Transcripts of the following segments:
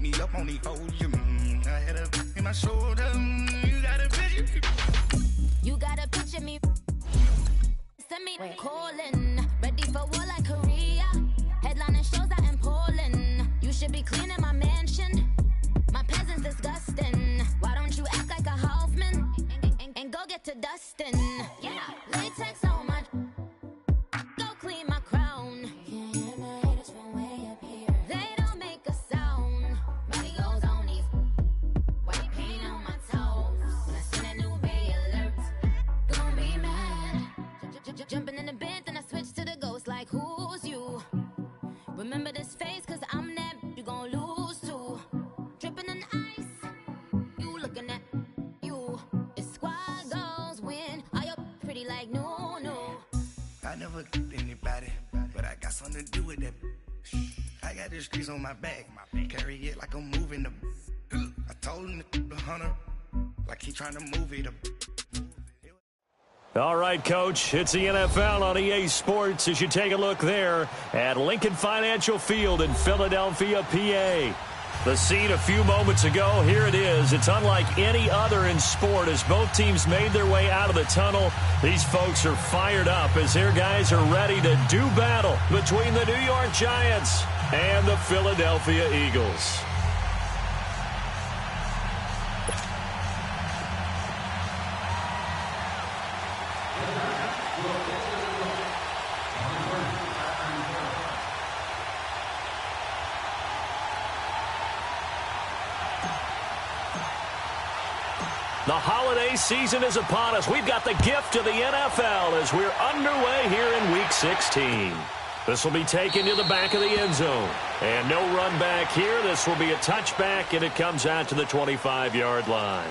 beat me up on these hoes. I had a in my shoulder. You got a picture. You got a picture me. Send me calling. Ready for war like Korea. Headlining shows out in Poland. You should be cleaning my mansion. My presence disgusting. Why don't you act like a Hoffman and go get to dustin'? Yeah, latex on my. Go clean my crown. Can't hear my haters from way up here. They don't make a sound. Money goes on these. White paint on my toes. When I send a new Bay alert, gonna be mad. Jumping in the bed, then I switch to the ghost like who's you? Remember this face, cause I'm that you gon' lose to. Dripping in ice, you looking at you. It's squad goals win. Are you pretty like no? I never anybody, but I got something to do with that. I got the streets on my back, carry it like I'm moving the. I told him the hunter, like he trying to move it up. All right, Coach, it's the NFL on EA Sports as you take a look there at Lincoln Financial Field in Philadelphia, PA. The scene a few moments ago, here it is. It's unlike any other in sport as both teams made their way out of the tunnel. These folks are fired up as their guys are ready to do battle between the New York Giants and the Philadelphia Eagles. The holiday season is upon us. We've got the gift of the NFL as we're underway here in Week 16. This will be taken to the back of the end zone. And no run back here. This will be a touchback, and it comes out to the 25-yard line.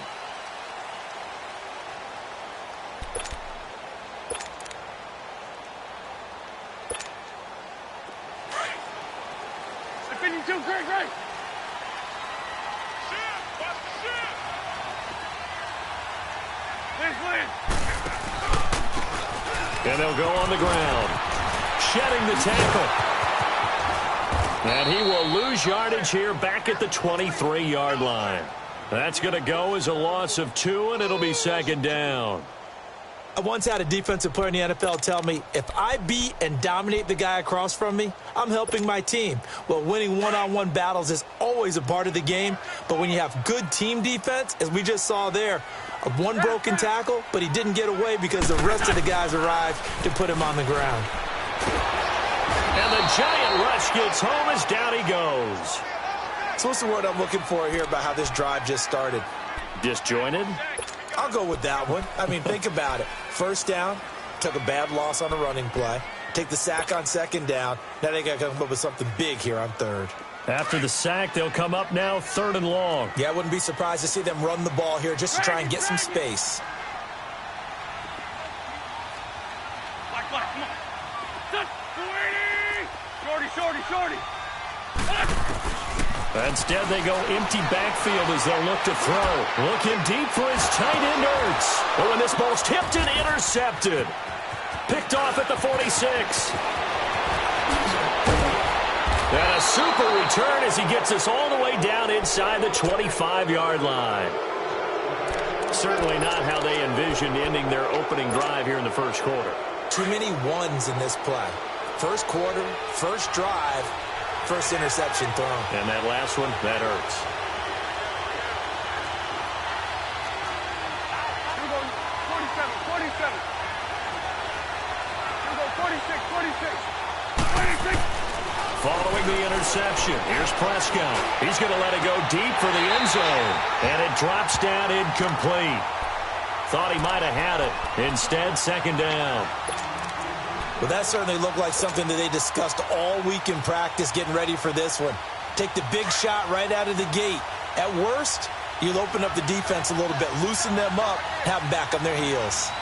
Great. And they'll go on the ground. Shedding the tackle. And he will lose yardage here back at the 23-yard line. That's going to go as a loss of 2, and it'll be second down. I once had a defensive player in the NFL tell me, if I beat and dominate the guy across from me, I'm helping my team. Well, winning one-on-one battles is always a part of the game, but when you have good team defense, as we just saw there, one broken tackle, but he didn't get away because the rest of the guys arrived to put him on the ground. And the giant rush gets home as down he goes. So what's the word I'm looking for here about how this drive just started? Disjointed? I'll go with that one. I mean, think about it. First down, took a bad loss on a running play. Take the sack on second down. Now they got to come up with something big here on third. After the sack, they'll come up now 3rd and long. Yeah, I wouldn't be surprised to see them run the ball here just to try and get some space. Shorty. Instead, they go empty backfield as they'll look to throw. Looking deep for his tight end, Ertz. Oh, and this ball's tipped and intercepted. Picked off at the 46. And a super return as he gets us all the way down inside the 25-yard line. Certainly not how they envisioned ending their opening drive here in the first quarter. Too many ones in this play. First quarter, first drive, first interception thrown. And that last one, that hurts. Here we go, 47. Here we go, 46. Following the interception, here's Prescott. He's going to let it go deep for the end zone. And it drops down incomplete. Thought he might have had it. Instead, second down. Well, that certainly looked like something that they discussed all week in practice getting ready for this one. Take the big shot right out of the gate. At worst, you'll open up the defense a little bit, loosen them up, have them back on their heels.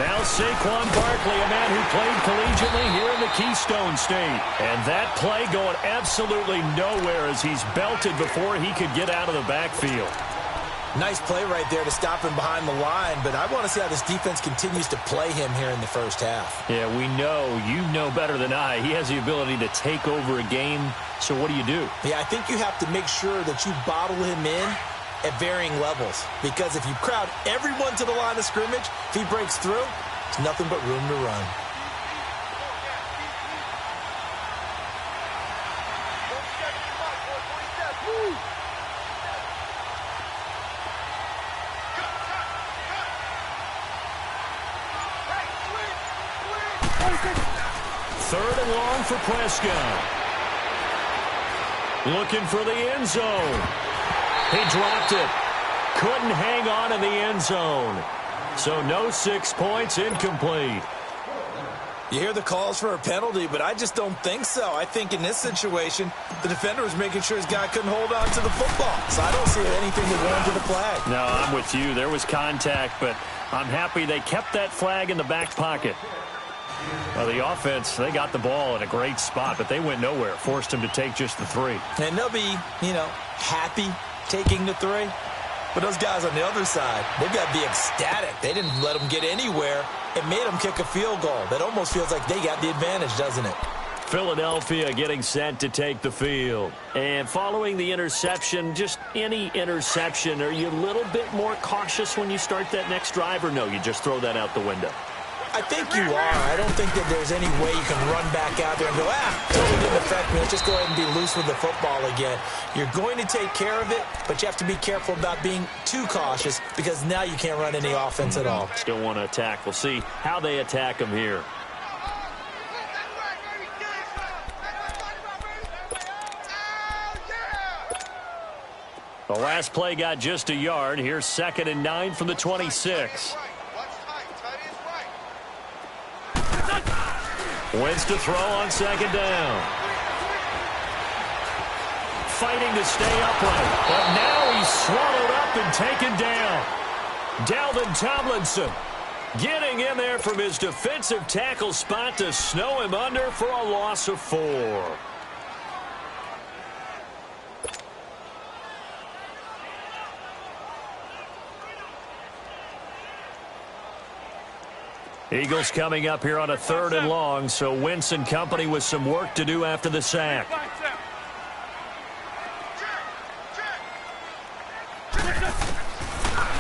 Now Saquon Barkley, a man who played collegiately here in the Keystone State. And that play going absolutely nowhere as he's belted before he could get out of the backfield. Nice play right there to stop him behind the line, but I want to see how this defense continues to play him here in the first half. Yeah, we know. You know better than I. He has the ability to take over a game, so what do you do? Yeah, I think you have to make sure that you bottle him in at varying levels, because if you crowd everyone to the line of scrimmage, if he breaks through, there's nothing but room to run. Third and long for Prescott. Looking for the end zone. He dropped it. Couldn't hang on in the end zone. So no 6 points, incomplete. You hear the calls for a penalty, but I just don't think so. I think in this situation, the defender was making sure his guy couldn't hold on to the football. So I don't see anything to warrant the flag. No, I'm with you. There was contact, but I'm happy they kept that flag in the back pocket. Well, the offense, they got the ball in a great spot, but they went nowhere. Forced him to take just the 3. And they'll be, happy taking the 3. But those guys on the other side, they've got to be ecstatic. They didn't let them get anywhere. It made them kick a field goal. That almost feels like they got the advantage, doesn't it? Philadelphia getting set to take the field. And following the interception, just any interception, are you a little bit more cautious when you start that next drive, or no, you just throw that out the window? I think you are. I don't think that there's any way you can run back out there and go, totally didn't affect me. Let's just go ahead and be loose with the football again. You're going to take care of it, but you have to be careful about being too cautious, because now you can't run any offense at all. Still want to attack. We'll see how they attack them here. The last play got just a yard. Here's 2nd and 9 from the 26. Wins to throw on 2nd down. Fighting to stay upright, but now he's swallowed up and taken down. Dalvin Tomlinson getting in there from his defensive tackle spot to snow him under for a loss of 4. Eagles coming up here on a 3rd and long, so Wentz and company with some work to do after the sack.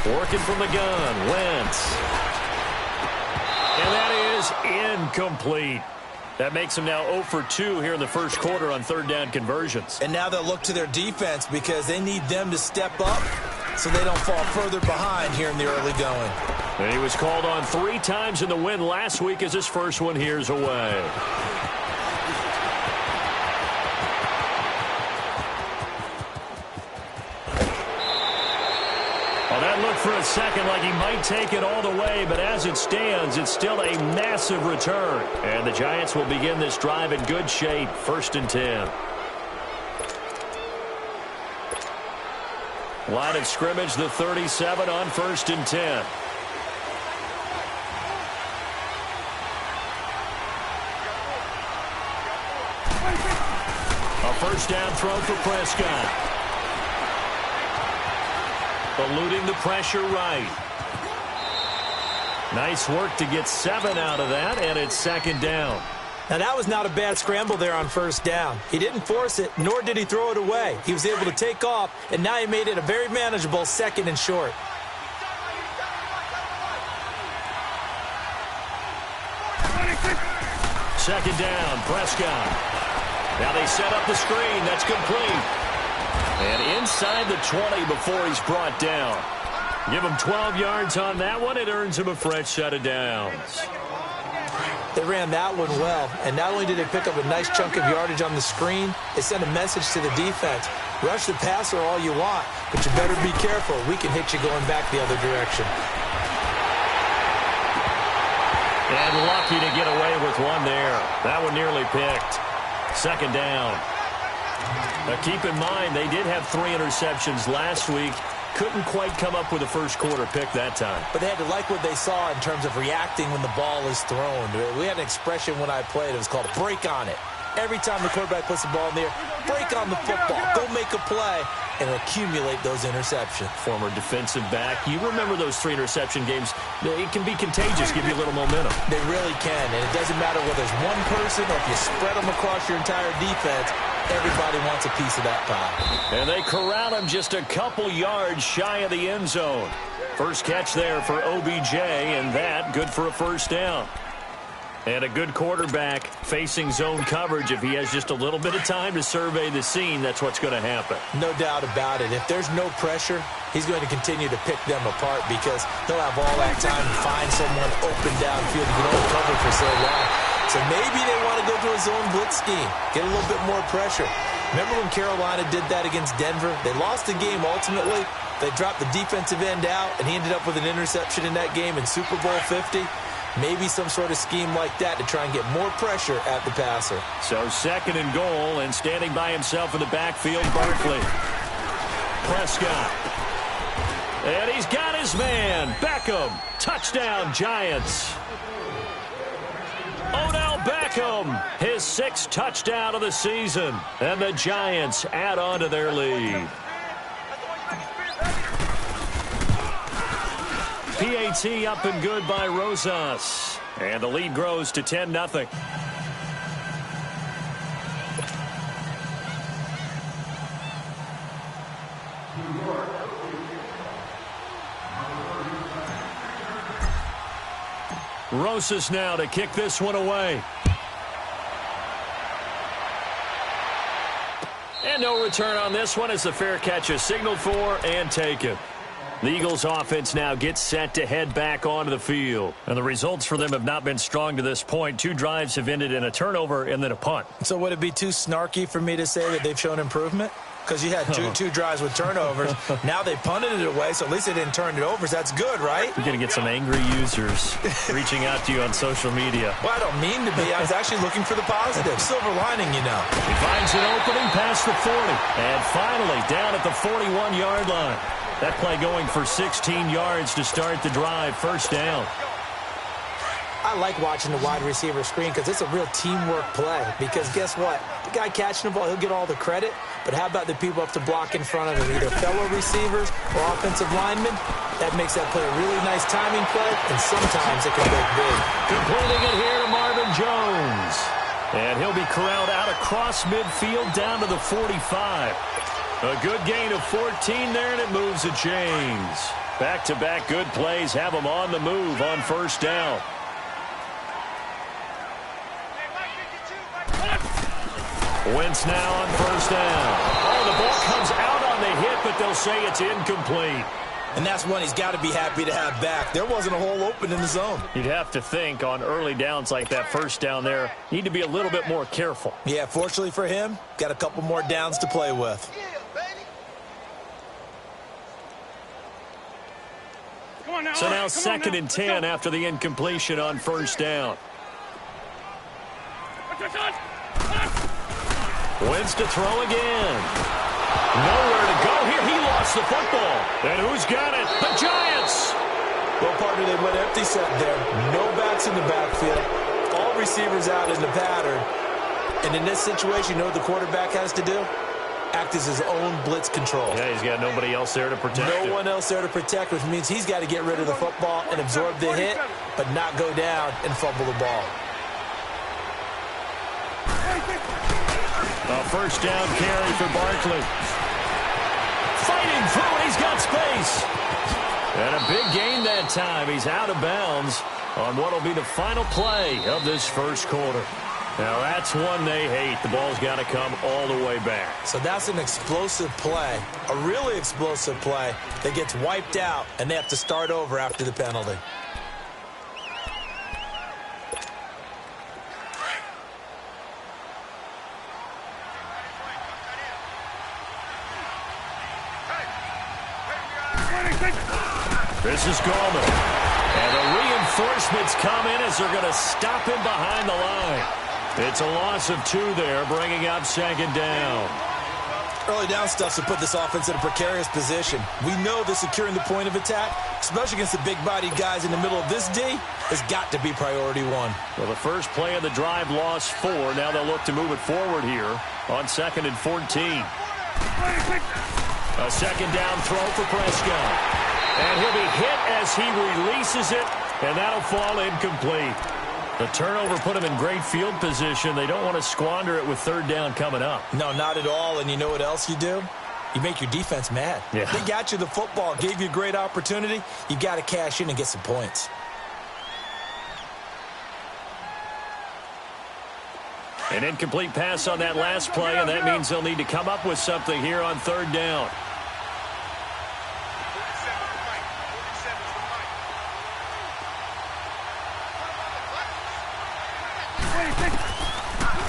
Working from the gun, Wentz. And that is incomplete. That makes him now 0 for 2 here in the first quarter on 3rd down conversions. And now they'll look to their defense, because they need them to step up so they don't fall further behind here in the early going. And he was called on 3 times in the win last week, as his first one here's away. Well, that looked for a second like he might take it all the way, but as it stands, it's still a massive return. And the Giants will begin this drive in good shape, 1st and 10. Line of scrimmage, the 37 on 1st and 10. A first down throw for Prescott. Eluding the pressure right. Nice work to get 7 out of that, and it's 2nd down. Now, that was not a bad scramble there on 1st down. He didn't force it, nor did he throw it away. He was able to take off, and now he made it a very manageable 2nd and short. Second down, Prescott. Now they set up the screen. That's complete. And inside the 20 before he's brought down. Give him 12 yards on that one. It earns him a fresh set of downs. They ran that one well, and not only did they pick up a nice chunk of yardage on the screen, they sent a message to the defense. Rush the passer all you want, but you better be careful. We can hit you going back the other direction. And lucky to get away with one there. That one nearly picked. Second down. Now keep in mind, they did have 3 interceptions last week. Couldn't quite come up with a first quarter pick that time. But they had to like what they saw in terms of reacting when the ball is thrown. We had an expression when I played. It was called break on it. Every time the quarterback puts the ball in the air, break on the football. Go make a play. and accumulate those interceptions. Former defensive back. You remember those 3 interception games. It can be contagious, give you a little momentum. They really can, and it doesn't matter whether it's one person or if you spread them across your entire defense. Everybody wants a piece of that pie. And they corral him just a couple yards shy of the end zone. First catch there for OBJ, and that good for a first down. And a good quarterback facing zone coverage. If he has just a little bit of time to survey the scene, that's what's going to happen. No doubt about it. If there's no pressure, he's going to continue to pick them apart because he'll have all that time to find someone open downfield. You can only cover for so long. So maybe they want to go to a zone blitz scheme, get a little bit more pressure. Remember when Carolina did that against Denver? They lost the game ultimately. They dropped the defensive end out, and he ended up with an interception in that game in Super Bowl 50. Maybe some sort of scheme like that to try and get more pressure at the passer. So 2nd and goal, and standing by himself in the backfield, Barkley. Prescott. And he's got his man, Beckham. Touchdown, Giants. Odell Beckham, his 6th touchdown of the season. And the Giants add on to their lead. PAT up and good by Rosas. And the lead grows to 10-0. Rosas now to kick this one away. And no return on this one as the fair catch is signaled for and taken. The Eagles offense now gets set to head back onto the field. And the results for them have not been strong to this point. 2 drives have ended in a turnover and then a punt. So would it be too snarky for me to say that they've shown improvement? Because you had two drives with turnovers. Now they punted it away, so at least they didn't turn it over. So that's good, right? You're going to get some angry users reaching out to you on social media. Well, I don't mean to be. I was actually looking for the positive. Silver lining, you know. He finds an opening past the 40. And finally down at the 41-yard line. That play going for 16 yards to start the drive. First down. I like watching the wide receiver screen because it's a real teamwork play. Because guess what? The guy catching the ball, he'll get all the credit. But how about the people up to block in front of him, either fellow receivers or offensive linemen? That makes that play a really nice timing play, and sometimes it can break big. Completing it here to Marvin Jones. And he'll be corralled out across midfield down to the 45. A good gain of 14 there, and it moves the chains. Back-to-back good plays have them on the move on first down. Wentz now on first down. Oh, the ball comes out on the hit, but they'll say it's incomplete. And that's one he's got to be happy to have back. There wasn't a hole open in the zone. You'd have to think on early downs like that first down there, need to be a little bit more careful. Yeah, fortunately for him, got a couple more downs to play with. So now 2nd and 10 after the incompletion on first down. Wentz to throw again. Nowhere to go here. He lost the football. And who's got it? The Giants. Well, partner, they went empty set there. No backs in the backfield. All receivers out in the pattern. And in this situation, you know what the quarterback has to do? Act as his own blitz control. Yeah, he's got nobody else there to protect him. No one else there to protect, which means he's got to get rid of the football and absorb the hit, but not go down and fumble the ball. A first down carry for Barkley. Fighting through, and he's got space. And a big gain that time. He's out of bounds on what will be the final play of this first quarter. Now, that's one they hate. The ball's got to come all the way back. So that's an explosive play, a really explosive play that gets wiped out, and they have to start over after the penalty. This is Gallman. And the reinforcements come in as they're going to stop him behind the line. It's a loss of 2 there, bringing up 2nd down. Early down stuff to put this offense in a precarious position. We know that securing the point of attack, especially against the big-bodied guys in the middle of this D, has got to be priority 1. Well, the first play of the drive lost 4. Now they'll look to move it forward here on 2nd and 14. A second down throw for Prescott. And he'll be hit as he releases it, and that'll fall incomplete. The turnover put him in great field position. They don't want to squander it with third down coming up. No, not at all. And you know what else you do? You make your defense mad. Yeah. They got you the football, gave you a great opportunity. You got to cash in and get some points. An incomplete pass on that last play, and that means they'll need to come up with something here on third down.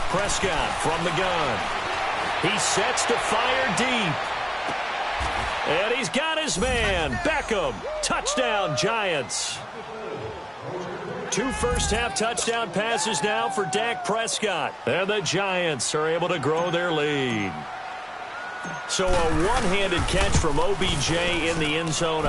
Prescott from the gun. He sets to fire deep. And he's got his man. Beckham. Touchdown, Giants. 2 first-half touchdown passes now for Dak Prescott. And the Giants are able to grow their lead. So a one-handed catch from OBJ in the end zone.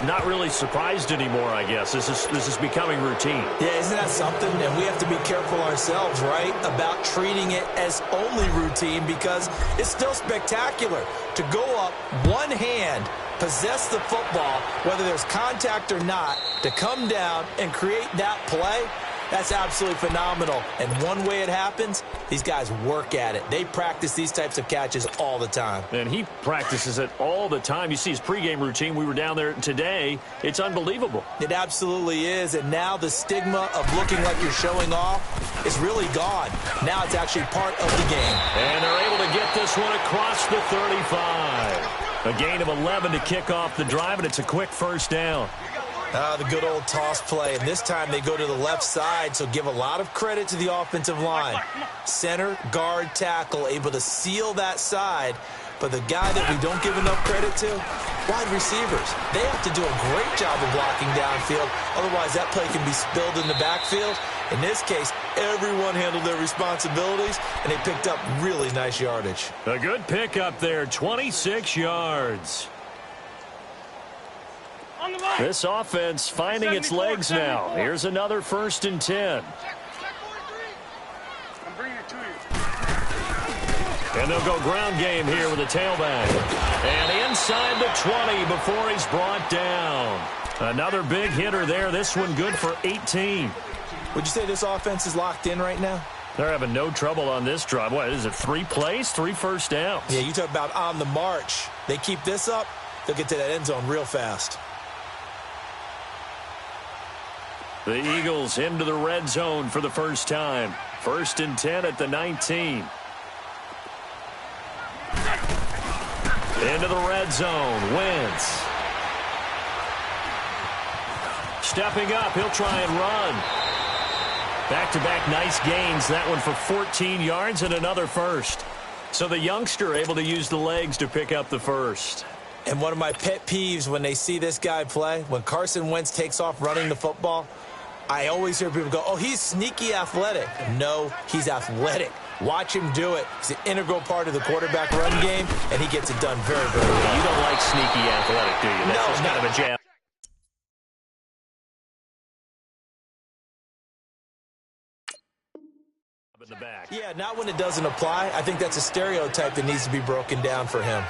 Not really surprised anymore, I guess. This is becoming routine. Yeah, isn't that something? And we have to be careful ourselves, right, about treating it as only routine, because it's still spectacular to go up one hand, possess the football, whether there's contact or not, to come down and create that play. That's absolutely phenomenal. And one way it happens, these guys work at it. They practice these types of catches all the time. And he practices it all the time. You see his pregame routine. We were down there today. It's unbelievable. It absolutely is. And now the stigma of looking like you're showing off is really gone. Now it's actually part of the game. And they're able to get this one across the 35. A gain of 11 to kick off the drive, and it's a quick first down. The good old toss play, and this time they go to the left side, so give a lot of credit to the offensive line. Center, guard, tackle, able to seal that side, but the guy that we don't give enough credit to, wide receivers. They have to do a great job of blocking downfield, otherwise that play can be spilled in the backfield. In this case, everyone handled their responsibilities, and they picked up really nice yardage. A good pickup there, 26 yards. This offense finding its legs now. Here's another 1st and 10. I'm bringing it to you. And they'll go ground game here with a tailback. And inside the 20 before he's brought down. Another big hitter there. This one good for 18. Would you say this offense is locked in right now? They're having no trouble on this drive. What is it, 3 plays, 3 first downs? Yeah, you talk about on the march. They keep this up, they'll get to that end zone real fast. The Eagles into the red zone for the first time. 1st and 10 at the 19. Into the red zone. Wentz. Stepping up. He'll try and run. Back-to-back nice gains. That one for 14 yards and another first. So the youngster able to use the legs to pick up the first. And one of my pet peeves when they see this guy play, when Carson Wentz takes off running the football, I always hear people go, oh, he's sneaky athletic. No, he's athletic. Watch him do it. He's an integral part of the quarterback run game, and he gets it done very, very well. You don't like sneaky athletic, do you? That's just kind of a jab. In the back. Yeah, not when it doesn't apply. I think that's a stereotype that needs to be broken down for him.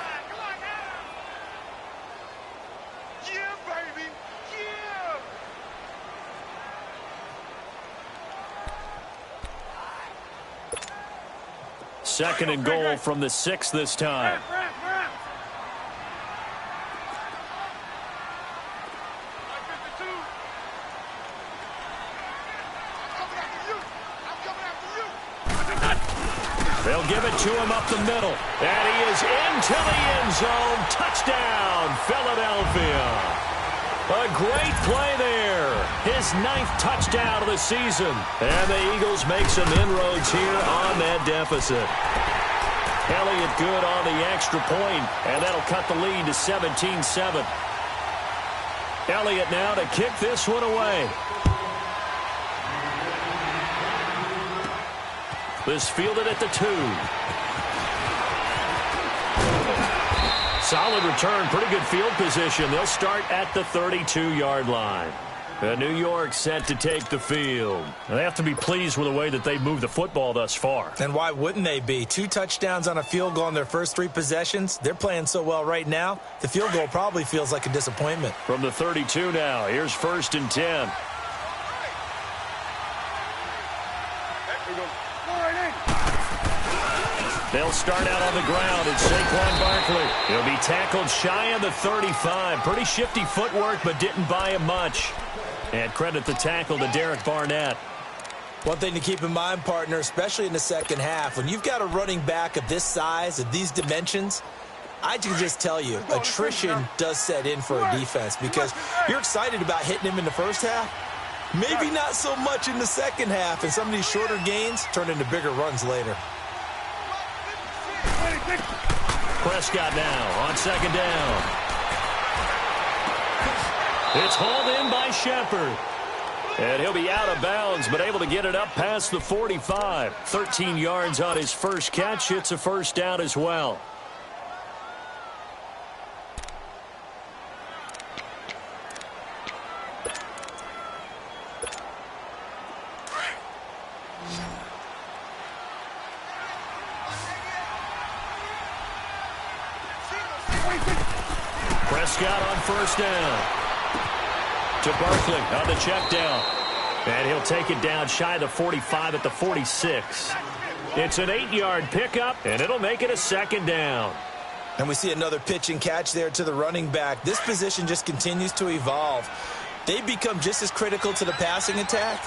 Second and goal from the 6 this time. They'll give it to him up the middle. And he is into the end zone. Touchdown, Philadelphia. A great play there. His 9th touchdown of the season. And the Eagles make some inroads here on that deficit. Elliott good on the extra point, and that'll cut the lead to 17-7. Elliott now to kick this one away. This fielded at the 2. Solid return, pretty good field position. They'll start at the 32-yard line. New York set to take the field. They have to be pleased with the way that they've moved the football thus far. And why wouldn't they be? 2 touchdowns on a field goal in their first 3 possessions. They're playing so well right now, the field goal probably feels like a disappointment. From the 32 now, here's 1st and 10. They'll start out on the ground. It's Saquon Barkley. He'll be tackled shy of the 35. Pretty shifty footwork, but didn't buy him much. And credit the tackle to Derek Barnett. One thing to keep in mind, partner, especially in the second half, when you've got a running back of this size, of these dimensions, I can just tell you, attrition does set in for a defense because you're excited about hitting him in the first half. Maybe not so much in the second half, and some of these shorter gains turn into bigger runs later. Prescott now on 2nd down. It's hauled in by Shepard. And he'll be out of bounds, but able to get it up past the 45. 13 yards on his first catch. It's a 1st down as well. Prescott on 1st down. To Barkley on the check down. And he'll take it down shy of the 45 at the 46. It's an 8-yard pickup, and it'll make it a 2nd down. And we see another pitch and catch there to the running back. This position just continues to evolve. They become just as critical to the passing attack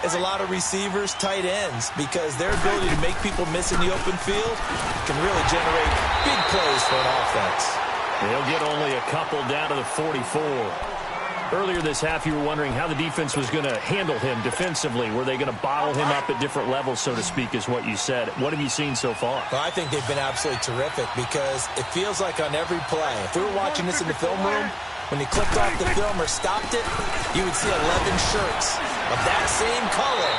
as a lot of receivers, tight ends, because their ability to make people miss in the open field can really generate big plays for an offense. They'll get only a couple down to the 44. Earlier this half, you were wondering how the defense was going to handle him defensively. Were they going to bottle him up at different levels, so to speak, is what you said. What have you seen so far? Well, I think they've been absolutely terrific because it feels like on every play, if we were watching this in the film room, when he clicked off the film or stopped it, you would see 11 shirts of that same color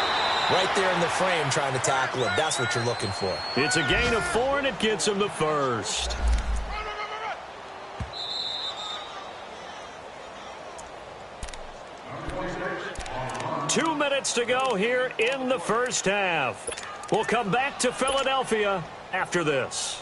right there in the frame trying to tackle him. That's what you're looking for. It's a gain of 4, and it gets him the 1st. Two minutes to go here in the first half. We'll come back to Philadelphia after this.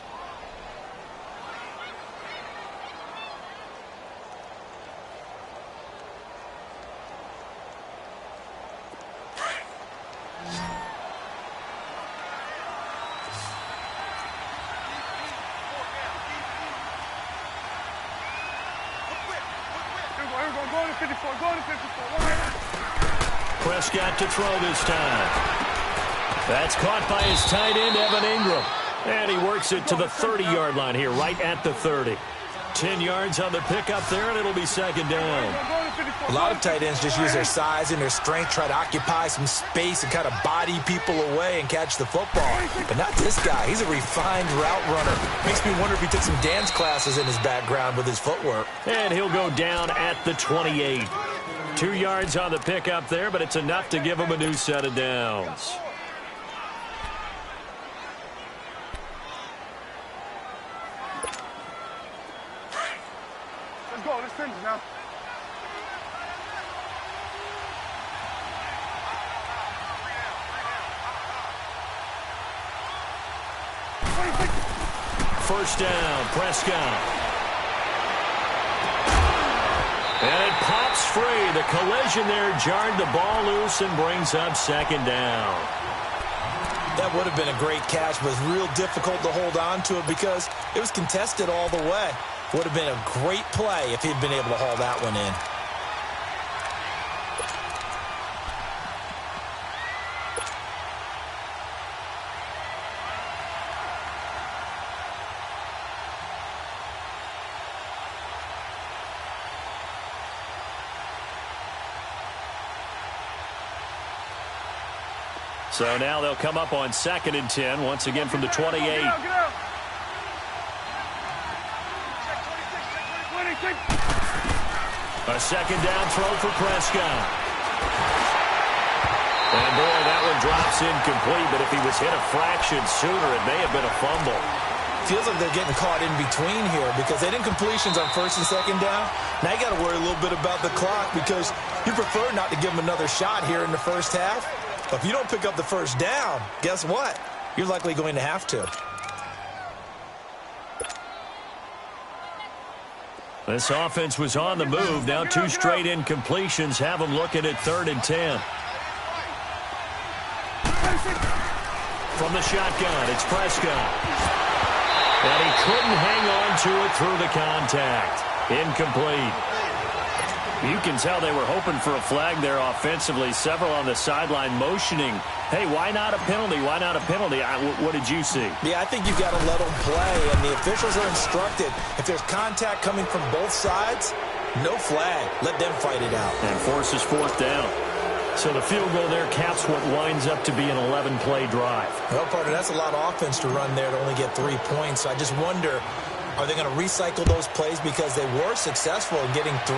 Go to 54, go to 54. Prescott to throw this time. That's caught by his tight end, Evan Ingram. And he works it to the 30-yard line here, right at the 30. 10 yards on the pickup there, and it'll be 2nd down. A lot of tight ends just use their size and their strength, try to occupy some space and kind of body people away and catch the football. But not this guy. He's a refined route runner. Makes me wonder if he took some dance classes in his background with his footwork. And he'll go down at the 28. 2 yards on the pickup there, but it's enough to give him a new set of downs. Let's go, let's finish now. First down, Prescott. And it pops free. The collision there jarred the ball loose and brings up 2nd down. That would have been a great catch, but it was real difficult to hold on to it because it was contested all the way. Would have been a great play if he'd been able to haul that one in. So now they'll come up on 2nd and 10, once again from the 28. Get out, get out. A 2nd down throw for Prescott. And boy, that one drops incomplete, but if he was hit a fraction sooner, it may have been a fumble. feels like they're getting caught in between here because they didn't completions on first and second down. Now you got to worry a little bit about the clock because you prefer not to give them another shot here in the first half. But if you don't pick up the first down, guess what? You're likely going to have to. This offense was on the move. Now 2 straight incompletions have them looking at 3rd and 10. From the shotgun, it's Prescott. And he couldn't hang on to it through the contact. Incomplete. You can tell they were hoping for a flag there offensively. Several on the sideline motioning, hey, why not a penalty? Why not a penalty? What did you see? Yeah, I think you've got to let them play, and the officials are instructed. If there's contact coming from both sides, no flag. Let them fight it out. And forces 4th down. So the field goal there caps what winds up to be an 11-play drive. Well, partner, that's a lot of offense to run there to only get 3 points. So I just wonder, are they going to recycle those plays because they were successful in getting 3?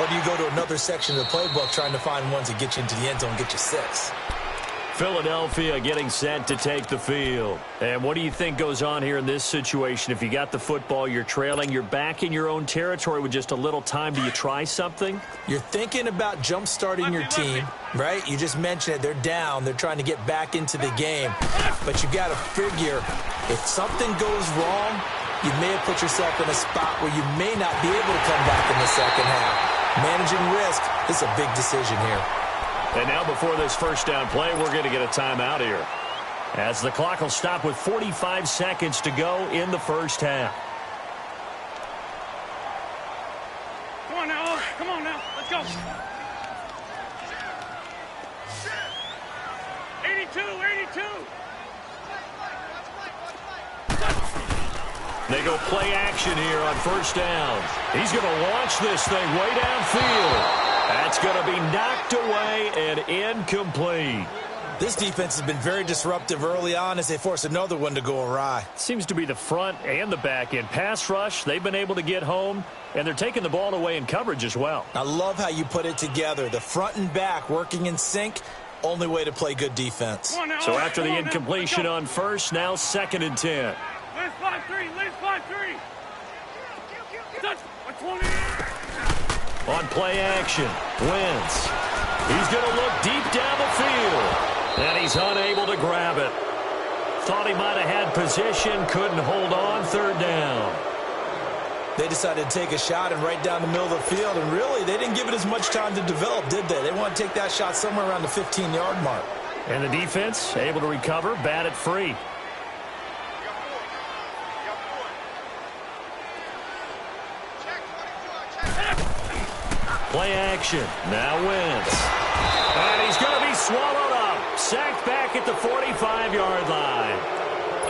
Or do you go to another section of the playbook trying to find ones that get you into the end zone and get you 6? Philadelphia getting set to take the field. And what do you think goes on here in this situation? If you got the football, you're trailing, you're back in your own territory with just a little time. Do you try something? You're thinking about jump-starting your team, right? You just mentioned it. They're down. They're trying to get back into the game. But you got to figure if something goes wrong, you may have put yourself in a spot where you may not be able to come back in the second half. Managing risk is a big decision here. And now before this first down play, we're going to get a timeout here, as the clock will stop with 45 seconds to go in the first half. Come on now. Come on now. Let's go. 82, 82. They go play action here on first down. He's going to launch this thing way downfield. That's going to be knocked away and incomplete. This defense has been very disruptive early on as they force another one to go awry. Seems to be the front and the back end. Pass rush, they've been able to get home, and they're taking the ball away in coverage as well. I love how you put it together. The front and back working in sync, only way to play good defense. So after the incompletion on first, now 2nd and 10. Let's 5-3. Let's 5-3. Touch. 20. On play action, Wentz. He's going to look deep down the field, and he's unable to grab it. Thought he might have had position, couldn't hold on, 3rd down. They decided to take a shot and right down the middle of the field, and really, they didn't give it as much time to develop, did they? They want to take that shot somewhere around the 15-yard mark. And the defense able to recover, bat it free. Play action. Now Wentz. And he's going to be swallowed up. Sacked back at the 45-yard line.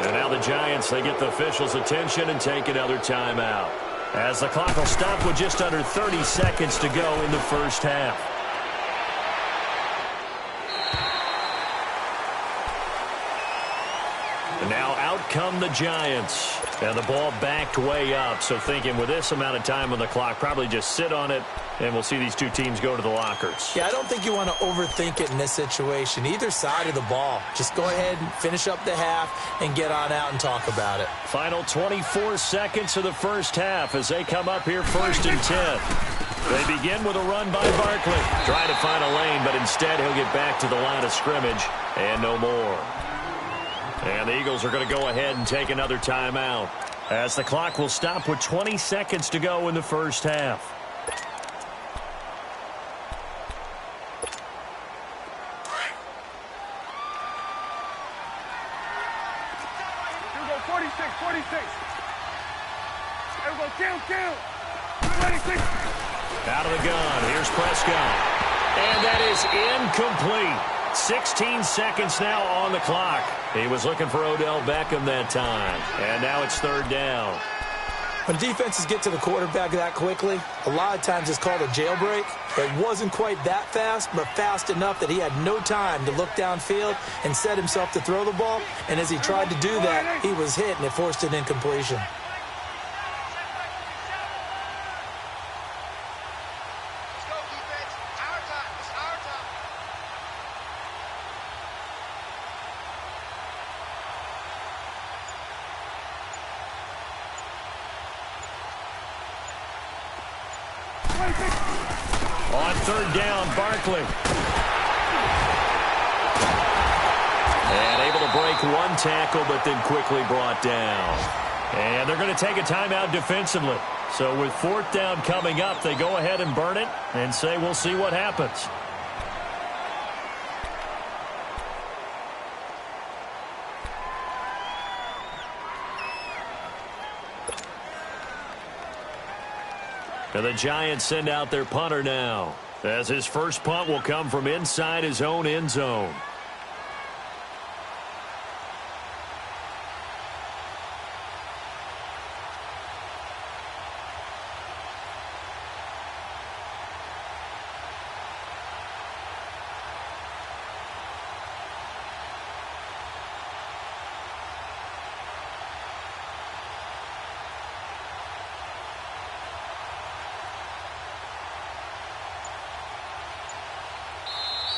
And now the Giants, they get the officials' attention and take another timeout, as the clock will stop with just under 30 seconds to go in the first half. And now out come the Giants. And the ball backed way up. So thinking with this amount of time on the clock, probably just sit on it, and we'll see these two teams go to the lockers. Yeah, I don't think you want to overthink it in this situation. Either side of the ball. Just go ahead and finish up the half and get on out and talk about it. Final 24 seconds of the first half as they come up here 1st and 10. They begin with a run by Barkley. Trying to find a lane, but instead he'll get back to the line of scrimmage and no more. And the Eagles are going to go ahead and take another timeout, as the clock will stop with 20 seconds to go in the first half. Here we go, 46. Here we go, count. 26. Out of the gun, here's Prescott. And that is incomplete. 16 seconds now on the clock. He was looking for Odell Beckham that time. And now it's 3rd down. When defenses get to the quarterback that quickly, a lot of times it's called a jailbreak. It wasn't quite that fast, but fast enough that he had no time to look downfield and set himself to throw the ball. And as he tried to do that, he was hit, and it forced an incompletion. On third down, Barkley. And able to break one tackle, but then quickly brought down. And they're going to take a timeout defensively. So with fourth down coming up, they go ahead and burn it and say we'll see what happens. And the Giants send out their punter now, as his first punt will come from inside his own end zone.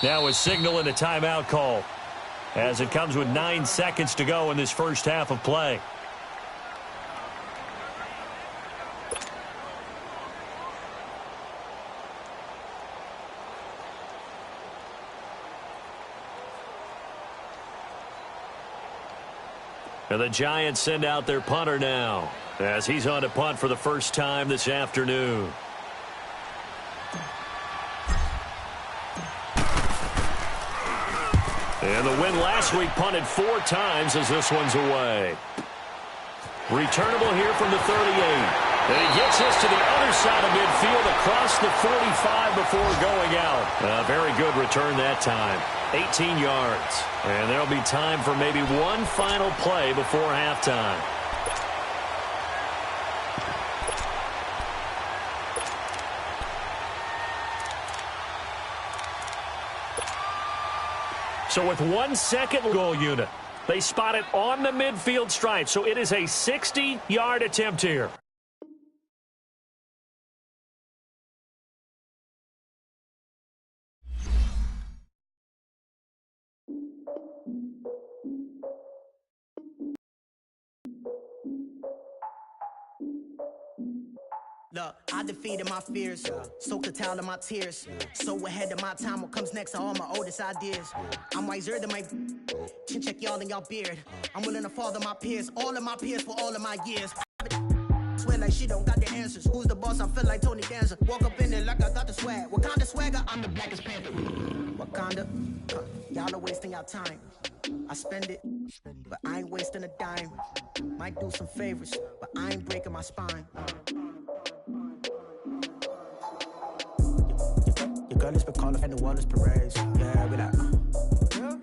Now a signal and a timeout call, as it comes with 9 seconds to go in this first half of play. And the Giants send out their punter now, as he's on to punt for the first time this afternoon. And the win last week punted 4 times as this one's away. Returnable here from the 38. And he gets this to the other side of midfield across the 45 before going out. A very good return that time. 18 yards. And there'll be time for maybe one final play before halftime. So with 1 second goal unit, they spot it on the midfield stripe. So it is a 60-yard attempt here. Look, I defeated my fears, soaked a towel in my tears. So ahead of my time, what comes next are all my oldest ideas. I'm wiser than my chin check y'all in y'all beard. I'm willing to father my peers, all of my peers for all of my years. Swear like she don't got the answers. Who's the boss? I feel like Tony Danza. Walk up in there like I got the swag. What kind of swagger? I'm the blackest panther. Wakanda, y'all are wasting your time. I spend it, but I ain't wasting a dime. Might do some favors, but I ain't breaking my spine. Your girl has been calling and the wellness parades. Yeah, we like,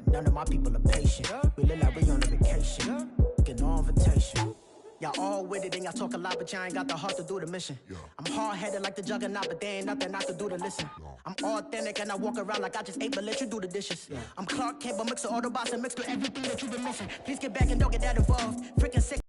none of my people are patient. We look like we on a vacation. Get no invitation. Y'all all with it and y'all talk a lot, but y'all ain't got the heart to do the mission. I'm hard-headed like the juggernaut, but there ain't nothing I can do to listen. I'm authentic and I walk around like I just ate, but let you do the dishes. I'm Clark Kent, but mix the Autobots and mix with everything that you've been missing. Please get back and don't get that involved. Freaking sick.